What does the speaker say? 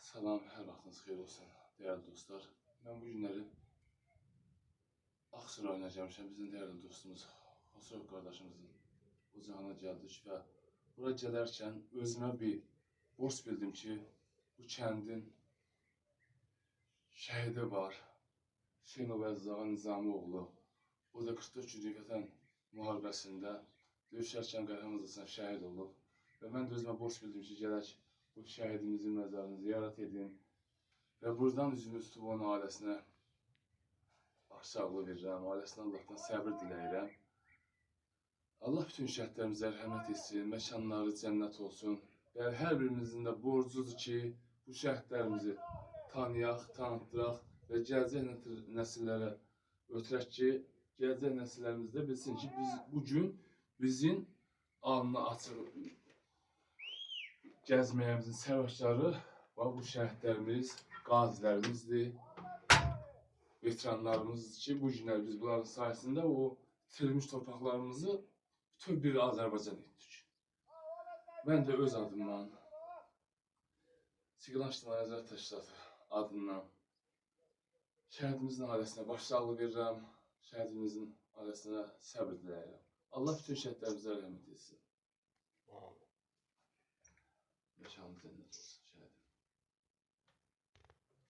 Salam, hər vaxtınız xeyir olsun, dəyərli dostlar. Mən bu günləri Ağsır rayonuna gəlmişəm. Bizim dəyərli dostumuz Xosrov qardaşımızın ocağına gəldik və bura gələrkən özümə bir borc bildim ki, bu kəndin şəhidi var. Hüseynov Əzzağa Nizamoğlu. O da 44-cü Vətən müharibəsində döyüşərkən qəhrəmancasına şəhid olub. Və mən də özümə borc bildim ki, gələk bu şəhidimizin məzarını ziyarət edin və buradan üzümü tutub onun ailəsinə başsağlığı verirəm, ailəsinə Allahdan səbir diləyirəm. Allah bütün şəhidlərimizə rəhmət etsin, məkanları cənnət olsun və hər birimizin də borcudur ki, bu şəhidlərimizi tanıyaq, tanıtdıraq və gələcək nəsillərə ötürək ki, gələcək nəsillərimiz də bilsin ki, biz bugün bizim alnı açıq gəzməyimizin səbəbkarı bu şəhidlərimiz, qazilərimizdir, veteranlarımızdır ki, bu günlər biz bunların sayəsində o itirilmiş torpaqlarımızı bütün bir Azərbaycan etdik. Mən də öz adımdan, Siqalan İctimai Nəzarət Təşkilatı adından şəhidimizin ailəsinə başsağlığı verirəm, şəhidimizin ailəsinə səbir diləyirəm. Allah bütün şəhidlərimizə rəhmət etsin. Mekanı cennet olsun.